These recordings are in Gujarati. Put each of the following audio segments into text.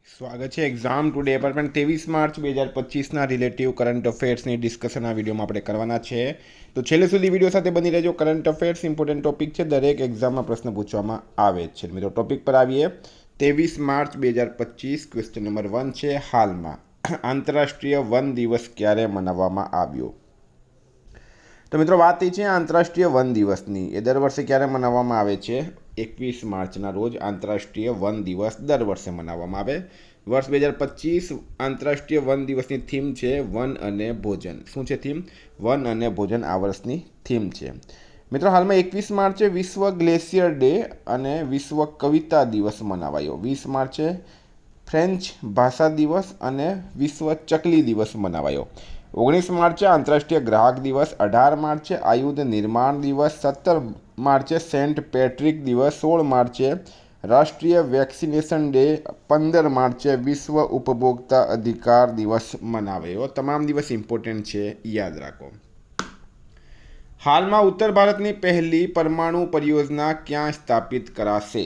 સ્વાગત છે એક્ઝામ ટુડે પર પણ 23 માર્ચ 2025ના રિલેટિવ કરંટ અફેર્સની ડિસ્કશન આ વિડીયોમાં આપણે કરવાના છે. તો છેલ્લે સુધી વિડીયો સાથે બની રહેજો. કરંટ અફેર્સ ઇમ્પોર્ટન્ટ ટોપિક છે, દરેક એક્ઝામમાં પ્રશ્ન પૂછવામાં આવે છે. મિત્રો ટોપિક પર આવીએ. 23 માર્ચ 2025 ક્વેશ્ચન નંબર 1 છે, હાલમાં આંતરરાષ્ટ્રીય વન દિવસ ક્યારે મનાવવામાં આવ્યો? તો મિત્રો વાત એ છે આંતરરાષ્ટ્રીય વન દિવસની. એ દર વર્ષે ક્યારે મનાવવામાં આવે છે? 21 માર્ચના રોજ આંતરરાષ્ટ્રીય વન દિવસ દર વર્ષે મનાવવામાં આવે. વર્ષ 2025 આંતરરાષ્ટ્રીય વન દિવસની થીમ છે વન અને ભોજન. શું છે થીમ? વન અને ભોજન આ વર્ષની થીમ છે. મિત્રો હાલમાં 21 માર્ચે વિશ્વ ગ્લેશિયર ડે અને વિશ્વ કવિતા દિવસ મનાવાયો. 20 માર્ચે ફ્રેન્ચ ભાષા દિવસ અને વિશ્વ ચકલી દિવસ મનાવાયો. 19 માર્ચે આંતરરાષ્ટ્રીય ગ્રાહક દિવસ, 18 માર્ચે આયુધ નિર્માણ દિવસ, 17 માર્ચે સેન્ટ પેટ્રિક દિવસ, 16 માર્ચે રાષ્ટ્રીય વેક્સિનેશન ડે, 15 માર્ચે વિશ્વ ઉપભોક્તા અધિકાર દિવસ મનાવાયો. તમામ દિવસ ઇમ્પોર્ટન્ટ છે, યાદ રાખો. હાલમાં ઉત્તર ભારતની પહેલી પરમાણુ પરિયોજના ક્યાં સ્થાપિત કરાશે?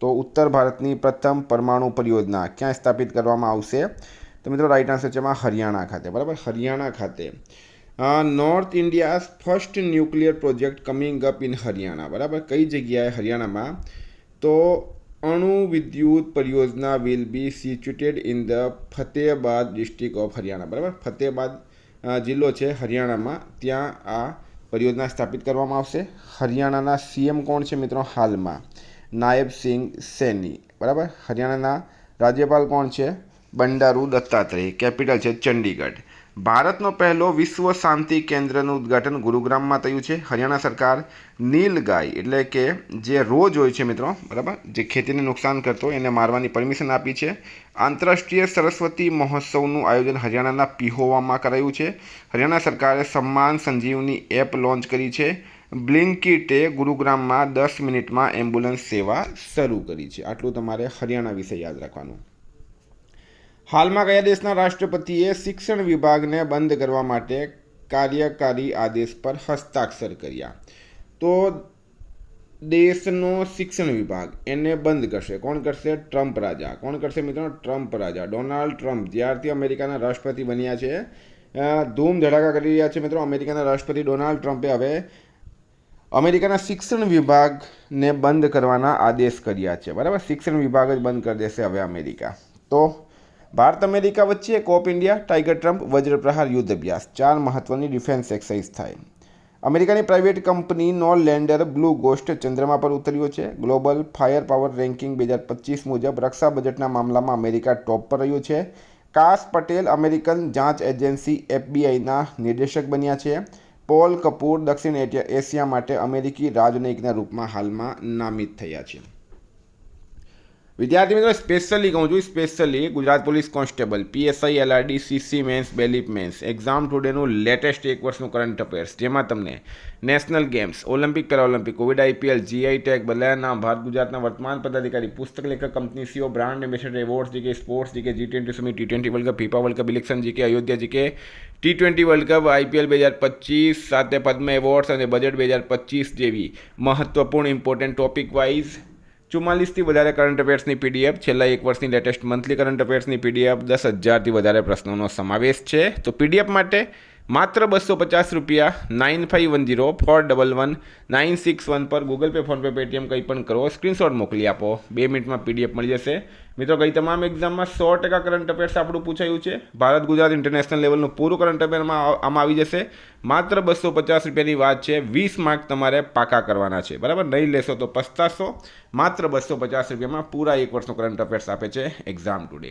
તો ઉત્તર ભારતની પ્રથમ પરમાણુ પરિયોજના ક્યાં સ્થાપિત કરવામાં આવશે? તો મિત્રો રાઈટ આન્સર છે એમાં હરિયાણા ખાતે. બરાબર, હરિયાણા ખાતે. North India's first nuclear project coming up in Haryana. બરાબર, કઈ જગ્યાએ? હરિયાણામાં. તો અણુ વિદ્યુત પરિયોજના will be situated in the Fatehabad district of Haryana. બરાબર, ફતેહબાદ જિલ્લો છે હરિયાણામાં, ત્યાં આ પરિયોજના સ્થાપિત કરવામાં આવશે. હરિયાણાના સીએમ કોણ છે મિત્રો હાલમાં? નાયબ સિંહ સૈની. બરાબર, હરિયાણાના રાજ્યપાલ કોણ છે? બંડારુ દત્તાત્રેય. કેપિટલ છે ચંડીગઢ. ભારતનો પહેલો વિશ્વ શાંતિ કેન્દ્રનું ઉદ્ઘાટન ગુરુગ્રામમાં થયું છે. હરિયાણા સરકાર નીલગાય એટલે કે જે રોજ હોય છે મિત્રો, બરાબર, જે ખેતીને નુકસાન કરતો એને મારવાની પરમિશન આપી છે. આંતરરાષ્ટ્રીય સરસ્વતી મહોત્સવનું આયોજન હરિયાણાના પિહોવામાં કરાયું છે. હરિયાણા સરકારે સમ્માન સંજીવની એપ લોન્ચ કરી છે. બ્લિંકિટે ગુરુગ્રામમાં 10 મિનિટમાં એમ્બ્યુલન્સ સેવા શરૂ કરી છે. આટલું તમારે હરિયાણા વિશે યાદ રાખવાનું. હાલમાં કયા દેશના રાષ્ટ્રપતિએ શિક્ષણ વિભાગને બંધ કરવા માટે કાર્યકારી આદેશ પર હસ્તાક્ષર કર્યા? તો દેશનો શિક્ષણ વિભાગ એને બંધ કરશે. કોણ કરશે? ટ્રમ્પ રાજા. કોણ કરશે મિત્રો? ટ્રમ્પ રાજા. ડોનાલ્ડ ટ્રમ્પ જ્યારથી અમેરિકાના રાષ્ટ્રપતિ બન્યા છે, ધૂમ ધડાકા કરી રહ્યા છે મિત્રો. અમેરિકાના રાષ્ટ્રપતિ ડોનાલ્ડ ટ્રમ્પે હવે અમેરિકાના શિક્ષણ વિભાગને બંધ કરવાના આદેશ કર્યા છે. બરાબર, શિક્ષણ વિભાગ જ બંધ કરી દેશે હવે અમેરિકા. તો ભારત અમેરિકા વચ્ચે કોપ ઇન્ડિયા, ટાઈગર ટ્રમ્પ, વજ્રપ્રહાર યુદ્ધ અભ્યાસ 4 મહત્વની ડિફેન્સ એક્સરસાઇઝ થાય. અમેરિકાની પ્રાઇવેટ કંપનીનો લેન્ડર બ્લુ ગોસ્ટ ચંદ્રમા પર ઉતર્યો છે. ગ્લોબલ ફાયર પાવર રેન્કિંગ 2025 મુજબ રક્ષા બજેટના મામલામાં અમેરિકા ટોપ પર રહ્યું છે. કાશ પટેલ અમેરિકન જાંચ એજન્સી એફબીઆઈના નિર્દેશક બન્યા છે. પોલ કપૂર દક્ષિણ એશિયા માટે અમેરિકી રાજનયિકના રૂપમાં હાલમાં નામિત થયા છે. વિદ્યાર્થી મિત્રો સ્પેશિયલી કહું છું, specially Gujarat police constable, PSI, LRD, CC mains, bailiff mains exam ટુડેનું લેટેસ્ટ 1 વર્ષનું કરંટ અફેર્સ, જેમાં તમને national games, Olympic, paralympic, COVID, IPL, GI tag, બદલાયા નામ, ભારત ગુજરાતના વર્તમાન પદાધિકારી, પુસ્તક લેખક, company CEO, brand ambassador, awards, GK sports, GK G20 summit, T20 world cup, FIFA world cup election, GK Ayodhya, GK T20 world cup, IPL 2025 સાથે પદ્મ એવોર્ડ્સ અને બજેટ 2025 જેવી મહત્વપૂર્ણ ઇમ્પોર્ટન્ટ ટોપિક વાઇઝ 44થી વધારે કરંટ અફેર્સની પીડીએફ, છેલ્લા 1 વર્ષની લેટેસ્ટ મંથલી કરંટ અફેર્સની પીડીએફ, 10,000થી વધારે પ્રશ્નોનો સમાવેશ છે. તો પીડીએફ માટે માત્ર 250 રૂપિયા 9510411961 પર ગૂગલ પે, ફોનપે, પેટીએમ કંઈ પણ કરો, સ્ક્રીનશોટ મોકલી આપો, 2 મિનિટમાં પીડીએફ મળી જશે. મિત્રો ગઈ તમામ એક્ઝામમાં 100% કરંટ અફેર્સ આપણું પૂછાયું છે. ભારત ગુજરાત ઇન્ટરનેશનલ લેવલનું પૂરું કરંટ અફેરમાં આમાં આવી જશે. માત્ર 250 રૂપિયાની વાત છે. 20 માર્ક તમારે પાકા કરવાના છે. બરાબર, નહીં લેશો તો પસ્તાશો. માત્ર 250 રૂપિયામાં પૂરા 1 વર્ષનો કરંટ અફેર્સ આપે છે એક્ઝામ ટુડે.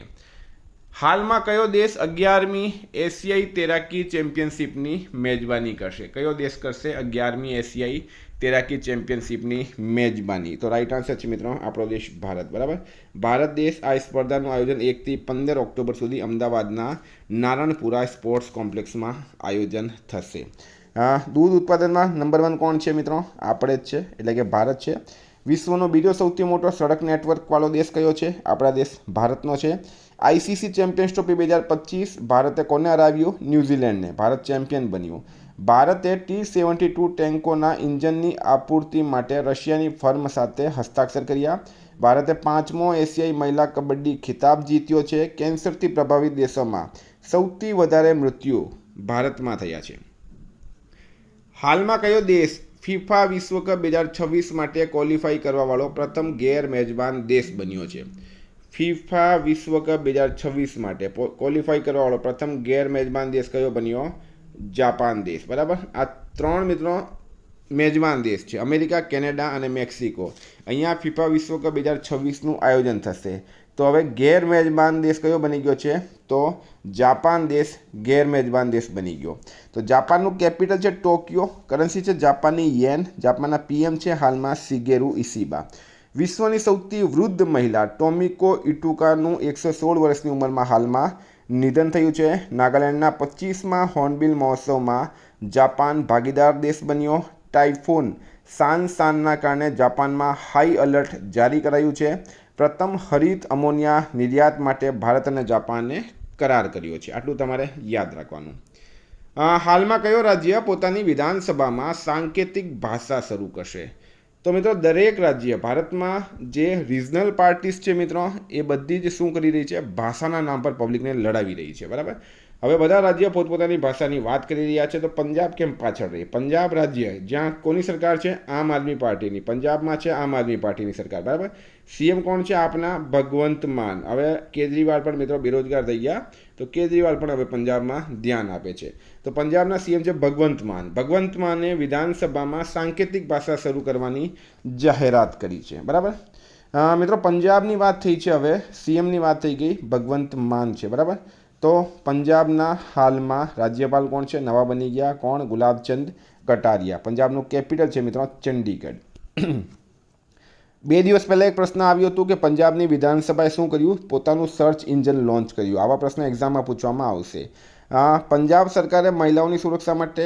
હાલમાં કયો દેશ 11મી એશિયાઈ તૈરાકી ચેમ્પિયનશિપની મેજબાની કરશે? કયો દેશ કરશે 11મી એશિયાઈ તૈરાકી ચેમ્પિયનશિપની મેજબાની? તો રાઈટ આન્સર છે મિત્રો આપણો દેશ ભારત. બરાબર, ભારત દેશ આ સ્પર્ધાનું આયોજન 1થી 15 ઓક્ટોબર સુધી અમદાવાદના નારણપુરા સ્પોર્ટ્સ કોમ્પ્લેક્સમાં આયોજન થશે. દૂધ ઉત્પાદનમાં નંબર 1 કોણ છે મિત્રો? આપણે જ છે, એટલે કે ભારત છે. વિશ્વનો બીજો સૌથી મોટો સડક નેટવર્કવાળો દેશ કયો છે? આપણા દેશ ભારતનો છે. આઈસીસી ચેમ્પિયન્સ ટ્રોફી 2025 ભારતે કોને હરાવ્યું? ન્યૂઝીલેન્ડને. ભારત ચેમ્પિયન બન્યું. ભારતે T-72 ટેન્કોના ઇન્જનની આપૂર્તિ માટે રશિયાની ફર્મ સાથે હસ્તાક્ષર કર્યા. ભારતે 5મો એશિયાઈ મહિલા કબડ્ડી ખિતાબ જીત્યો છે। કેન્સરથી પ્રભાવિત દેશોમાં સૌથી વધારે મૃત્યુ ભારતમાં થયા છે। હાલમાં કયો દેશ ફિફા વિશ્વકપ 2026 માટે ક્વોલિફાઈ કરવાવાળો પ્રથમ ગેર મેજબાન દેશ બન્યો છે? ફિફા વિશ્વકપ 2026 માટે ક્વોલિફાઈ કરવાવાળો પ્રથમ ગેર મેજબાન દેશ કયો બન્યો? જાપાન દેશ। બરાબર, આ 3 મિત્રો મેજબાન દેશ છે, અમેરિકા, કેનેડા અને મેક્સિકો। અહીંયા ફિફા વિશ્વકપ 2026નું આયોજન થશે। તો હવે ગેર મેજબાન દેશ કયો બની ગયો છે? તો જાપાન દેશ ગેર મેજબાન દેશ બની ગયો। તો જાપાનનું કેપિટલ છે ટોક્યો, કરન્સી છે જાપાની યેન, જાપાનના પીએમ છે હાલમાં શિગેરુ ઇશિબા। વિશ્વની સૌથી વૃદ્ધ મહિલા ટોમિકો ઇટુકાનું 116 વર્ષની ઉંમરમાં હાલમાં નિધન થયું છે। નાગાલેન્ડના 25મા હોર્નબિલ મહોત્સવમાં જાપાન ભાગીદાર દેશ બન્યો। ટાઇફૂન સાનના કારણે જાપાનમાં હાઈ એલર્ટ જારી કરાયું છે। પ્રથમ હરિત અમોનિયા નિર્યાત માટે ભારત અને જાપાને કરાર કર્યો છે। આટલું તમારે યાદ રાખવાનું। હાલમાં કયો રાજ્ય પોતાની વિધાનસભામાં સાંકેતિક ભાષા શરૂ કરશે? તો મિત્રો દરેક રાજ્ય ભારતમાં જે રિજનલ પાર્ટીઝ છે મિત્રો એ બધી જ શું કરી રહી છે? ભાષાના નામ પર પબ્લિકને લડાવી રહી છે। બરાબર, હવે બધા રાજ્ય પોતપોતાની ભાષાની વાત કરી રહ્યા છે। તો પંજાબ કેમ પાછળ રહી? પંજાબ રાજ્ય જ્યાં કોની સરકાર છે? આમ આદમી પાર્ટીની। પંજાબમાં છે આમ આદમી પાર્ટીની સરકાર। બરાબર, સીએમ કોણ છે? આપના ભગવંત માન। હવે કેજરીવાલ પણ મિત્રો બેરોજગાર થઈ ગયા, તો કેજરીવાલ પણ હવે પંજાબમાં ધ્યાન આપે છે। તો પંજાબના સીએમ છે ભગવંત માન। ભગવંત માને વિધાનસભામાં સાંકેતિક ભાષા શરૂ કરવાની જાહેરાત કરી છે। બરાબર મિત્રો, પંજાબની વાત થઈ છે, હવે સીએમની વાત થઈ ગઈ, ભગવંત માન છે। બરાબર, તો પંજાબના હાલમાં રાજ્યપાલ કોણ છે? નવા બની ગયા, કોણ? ગુલાબચંદ કટારિયા। પંજાબનું કેપિટલ છે મિત્રો ચંડીગઢ। 2 દિવસ પહેલાં એક પ્રશ્ન આવ્યો હતો કે પંજાબની વિધાનસભાએ શું કર્યું? પોતાનું સર્ચ ઇન્જિન લોન્ચ કર્યું। આવા પ્રશ્ન એક્ઝામમાં પૂછવામાં આવશે। પંજાબ સરકારે મહિલાઓની સુરક્ષા માટે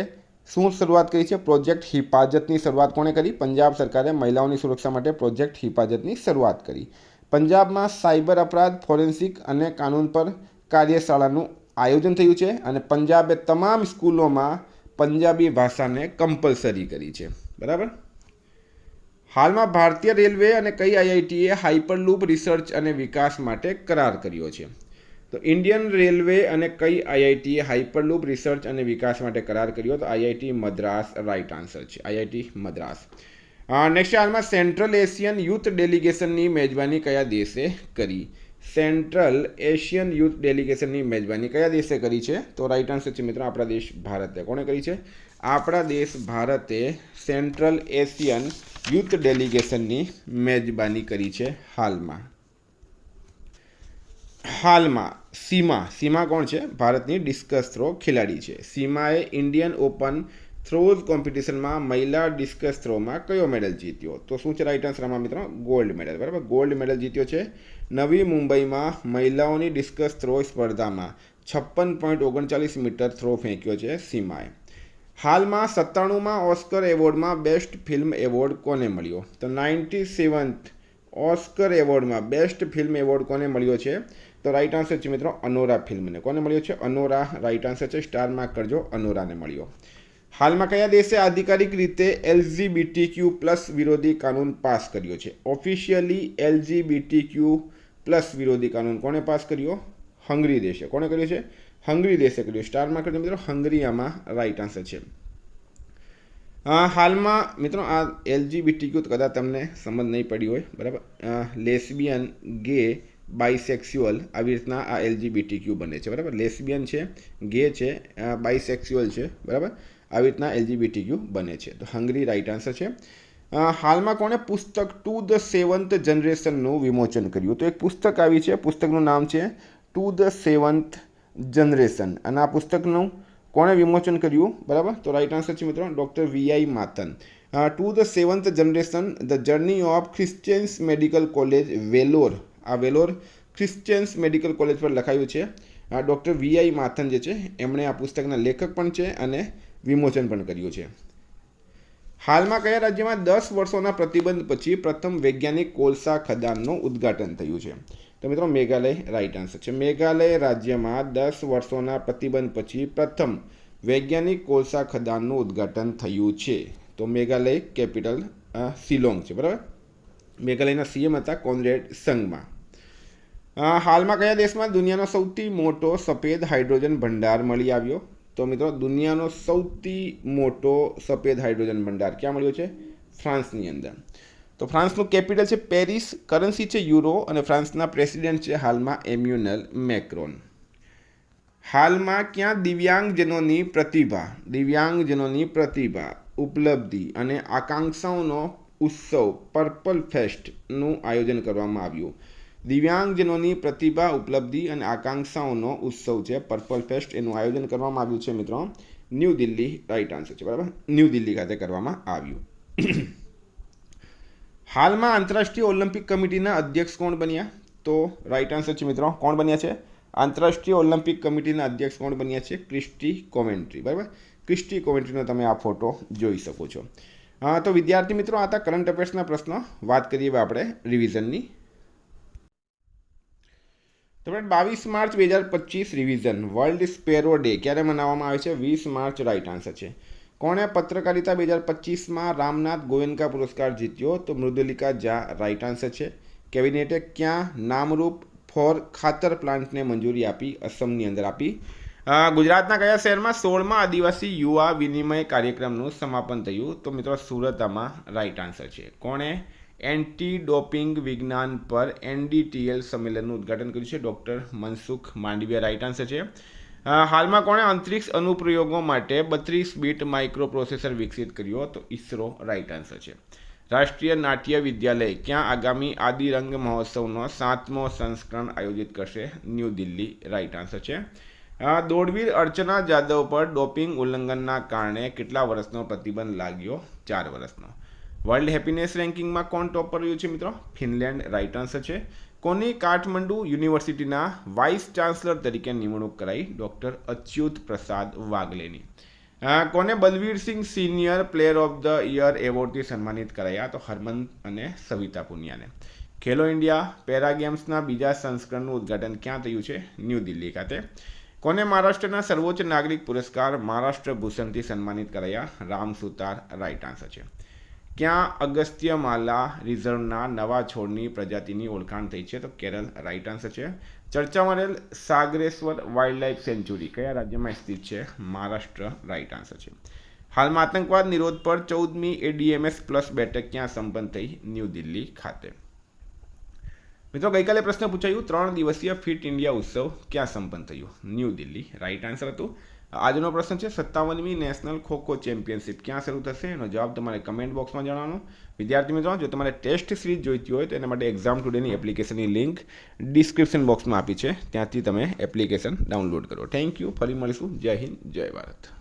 શું શરૂઆત કરી છે? પ્રોજેક્ટ હિફાજતની શરૂઆત કોણે કરી? પંજાબ સરકારે મહિલાઓની સુરક્ષા માટે પ્રોજેક્ટ હિફાજતની શરૂઆત કરી। પંજાબમાં સાયબર અપરાધ, ફોરેન્સિક અને કાનૂન પર કાર્યશાળાનું આયોજન થયું છે અને પંજાબે તમામ સ્કૂલોમાં પંજાબી ભાષાને કમ્પલસરી કરી છે। બરાબર, હાલમાં ભારતીય રેલવે અને કઈ આઈઆઈટીએ હાઇપરલૂપ રિસર્ચ અને વિકાસ માટે કરાર કર્યો છે? તો ઇન્ડિયન રેલવે અને કઈ આઈઆઈટીએ હાઇપરલૂપ રિસર્ચ અને વિકાસ માટે કરાર કર્યો? તો આઈઆઈટી મદ્રાસ રાઇટ આન્સર છે, આઈઆઈટી મદ્રાસ। નેક્સ્ટ, હાલમાં સેન્ટ્રલ એશિયન યુથ ડેલિગેશનની મેજબાની કયા દેશે કરી? સેન્ટ્રલ એશિયન યુથ ડેલિગેશનની મેજબાની કયા દેશે કરી છે? તો રાઇટ આન્સર છે મિત્રો આપણા દેશ ભારતે। કોણે કરી છે? આપણા દેશ ભારતે સેન્ટ્રલ એશિયન યુથ ડેલિગેશનની મેજબાની કરી છે હાલમાં સીમા કોણ છે? ભારતની ડિસ્કસ થ્રો ખેલાડી છે। સીમાએ ઇન્ડિયન ઓપન થ્રોઝ કોમ્પિટિશનમાં મહિલા ડિસ્કસ થ્રોમાં કયો મેડલ જીત્યો? તો શું છે રાઇટ આન્સર આમાં મિત્રો? Gold medal. બરાબર, ગોલ્ડ મેડલ જીત્યો છે। નવી મુંબઈમાં મહિલાઓની ડિસ્કસ થ્રો સ્પર્ધામાં 56.39 મીટર થ્રો ફેંક્યો છે સીમાએ। હાલમાં 97માં ઓસ્કર એવોર્ડમાં બેસ્ટ ફિલ્મ એવોર્ડ કોને મળ્યો? તો 97th ઓસ્કર એવોર્ડમાં બેસ્ટ ફિલ્મ એવોર્ડ કોને મળ્યો છે? તો રાઇટ આન્સર છે મિત્રો અનોરા ફિલ્મને। કોને મળ્યો છે? અનોરા રાઇટ આન્સર છે, સ્ટાર માર્ક કરજો, અનોરાને મળ્યો। હાલમાં કયા દેશે આધિકારિક રીતે LGBTQ+ વિરોધી કાનૂન પાસ કર્યો છે? ઓફિશિયલી LGBTQ+ વિરોધી કાનૂન કોણે પાસ કર્યો? હંગરી દેશે। કોણે કર્યો છે? હંગરી દેશે કર્યો। સ્ટારમાં કરજો મિત્રો, હંગરી આમાં રાઇટ આન્સર છે। હાલમાં મિત્રો આ LGBTQ કદાચ તમને સમજ નહીં પડી હોય, બરાબર, લેસ્બિયન, ગે, બાયસેક્સ્યુઅલ આવી રીતના આ LGBTQ બને છે। બરાબર, લેસ્બિયન છે, ગે છે, બાયસેક્સ્યુઅલ છે, બરાબર, આવી રીતના LGBTQ બને છે। તો હંગરી રાઇટ આન્સર છે। હાલમાં કોણે પુસ્તક ટુ ધ સેવન્થ જનરેશનનું વિમોચન કર્યું? તો એક પુસ્તક આવી છે, પુસ્તકનું નામ છે ટુ ધ સેવન્થ જનરેશન, અને આ પુસ્તકનું કોણે વિમોચન કર્યું? બરાબર, તો રાઇટ આન્સર છે મિત્રો doctor VI Mathan. To the seventh generation the journey of Christian's medical college Vellore, આ વેલોર ક્રિશ્ચિયન્સ મેડિકલ કોલેજ પર લખાયું છે। ડૉક્ટર VI માથન જે છે એમણે આ પુસ્તકના લેખક પણ છે અને વિમોચન પણ કર્યું છે। હાલમાં કયા રાજ્યમાં 10 વર્ષોના પ્રતિબંધ પછી પ્રથમ વૈજ્ઞાનિક કોલસા ખદાનનું ઉદ્ઘાટન થયું છે? તો મિત્રો મેઘાલય રાઇટ આન્સર છે। મેઘાલય રાજ્યમાં 10 વર્ષોના પ્રતિબંધ પછી પ્રથમ વૈજ્ઞાનિક કોલસા ખદાનનું ઉદ્ઘાટન થયું છે। તો મેઘાલય કેપિટલ શિલોંગ છે, બરાબર। મેઘાલયના સીએમ હતા કોનરેડ સંગમા. હાલમાં કયા દેશમાં દુનિયાનો સૌથી મોટો સફેદ હાઇડ્રોજન ભંડાર મળી આવ્યો? તો મિત્રો દુનિયાનો સૌથી મોટો સફેદ હાઇડ્રોજન ભંડાર ક્યાં મળ્યો છે? ફ્રાન્સની અંદર. તો ફ્રાન્સનું કેપિટલ છે પેરિસ, કરન્સી છે યુરો અને ફ્રાન્સના પ્રેસિડેન્ટ છે હાલમાં એમ્યુનલ મેક્રોન. હાલમાં ક્યાં દિવ્યાંગજનોની પ્રતિભા, ઉપલબ્ધિ અને આકાંક્ષાઓનો ઉત્સવ પર્પલ ફેસ્ટનું આયોજન કરવામાં આવ્યું? દિવ્યાંગજનોની પ્રતિભા, ઉપલબ્ધિ અને આકાંક્ષાઓનો ઉત્સવ છે પર્પલ ફેસ્ટ, એનું આયોજન કરવામાં આવ્યું છે મિત્રો ન્યૂ દિલ્હી. રાઈટ આન્સર છે, બરાબર, ન્યૂ દિલ્હી ખાતે કરવામાં આવ્યું. હાલમાં આંતરરાષ્ટ્રીય ઓલિમ્પિક કમિટીના અધ્યક્ષ કોણ બન્યા? તો રાઈટ આન્સર છે મિત્રો, કોણ બન્યા છે? આંતરરાષ્ટ્રીય ઓલિમ્પિક કમિટીના અધ્યક્ષ કોણ બન્યા છે? ક્રિસ્ટી કોવેન્ટ્રી. બરાબર, ક્રિસ્ટી કોવેન્ટ્રીનો તમે આ ફોટો જોઈ શકો છો. તો વિદ્યાર્થી મિત્રો, આ હતા કરંટ અફેર્સના પ્રશ્નો. વાત કરીએ આપણે રિવિઝનની. તો friend 22 March 2025 revision. World sparrow day ક્યારે મનાવવામાં આવે છે? 20 માર્ચ. રાઈટ આન્સર છે. કોણે પત્રકારિતા 2025માં રામનાથ ગોયન્કા પુરસ્કાર જીત્યો? તો મૃદુલિકા ઝા. રાઈટ આન્સર છે. કેબિનેટે ક્યાં નામરૂપ ફોર ખાતર પ્લાન્ટને મંજૂરી આપી? અસમની અંદર આપી. ગુજરાતના કયા શહેરમાં 16મા આદિવાસી યુવા વિનિમય કાર્યક્રમનું સમાપન થયું? તો મિત્રો સુરતમાં. રાઈટ આન્સર છે. કોણે એન્ટી ડોપિંગ વિજ્ઞાન પર NDTL સંમેલનનું ઉદ્ઘાટન કર્યું છે? Doctor Mansukh Mandaviya. Right answer છે. હાલમાં કોણે અંતરિક્ષ અનુપ્રયોગો માટે 32 બીટ માઇક્રો પ્રોસેસર વિકસિત કર્યો? તો ઇસરો. રાઈટ આન્સર છે. રાષ્ટ્રીય નાટ્ય વિદ્યાલય ક્યાં આગામી આદિરંગ મહોત્સવનો 7મો સંસ્કરણ આયોજિત કરશે? ન્યૂ દિલ્હી. રાઈટ આન્સર છે. દોડવીર અર્ચના જાદવ પર ડોપિંગ ઉલ્લંઘનના કારણે કેટલા વર્ષનો પ્રતિબંધ લાગ્યો? 4 વર્ષનો. વર્લ્ડ હેપીનેસ રેન્કિંગમાં કોણ ટોપ પર રહ્યું છે મિત્રો? ફિનલેન્ડ. રાઈટ આન્સર છે. કોની કાઠમંડુ યુનિવર્સિટીના વાઇસ ચાન્સલર તરીકે નિમણૂક કરાઈ? ડૉક્ટર અચ્યુત પ્રસાદ વાગલેની. કોને Balvirsinh senior player of the year એવોર્ડથી સન્માનિત કરાયા? તો હરમન અને સવિતા પુનિયાને. ખેલો ઇન્ડિયા પેરા ગેમ્સના બીજા સંસ્કરણનું ઉદ્ઘાટન ક્યાં થયું છે? ન્યૂ દિલ્હી ખાતે. કોને મહારાષ્ટ્રના સર્વોચ્ચ નાગરિક પુરસ્કાર મહારાષ્ટ્ર ભૂષણથી સન્માનિત કરાયા? રામ સુતાર. રાઈટ આન્સર છે. ક્યાં અગસ્ત્યમાલા રિઝર્વના નવા છોડની પ્રજાતિની ઓળખાણ થઈ છે? તો કેરળ. રાઈટ આન્સર છે. ચર્ચામાં રહેલ સાગરેશ્વર વાઇલ્ડલાઇફ સેન્ચ્યુરી કયા રાજ્યમાં સ્થિત છે? મહારાષ્ટ્ર. રાઈટ આન્સર છે. હાલમાં આતંકવાદ નિરોધ પર 14મી ADMS પ્લસ બેઠક ક્યાં સંપન્ન થઈ? ન્યૂ દિલ્હી ખાતે. મિત્રો ગઈકાલે પ્રશ્ન પૂછાયું 3 દિવસીય ફિટ ઇન્ડિયા ઉત્સવ ક્યાં સંપન્ન થયું? ન્યૂ દિલ્હી. રાઈટ આન્સર હતું. આજનો પ્રશ્ન છે 57મી નેશનલ ખોખો ચેમ્પિયનશિપ ક્યાં શરૂ થશે? એનો જવાબ તમારે કમેન્ટ બોક્સમાં જણાવવાનો. વિદ્યાર્થી મિત્રો, જો તમારે ટેસ્ટ સિરીઝ જોઈતી હોય તો એના માટે એક્ઝામ ટુડેની એપ્લિકેશનની લિંક ડિસ્ક્રિપ્શન બોક્સમાં આપી છે, ત્યાંથી તમે એપ્લિકેશન ડાઉનલોડ કરો. Thank you. ફરી મળીશું. જય હિન્દ, જય ભારત.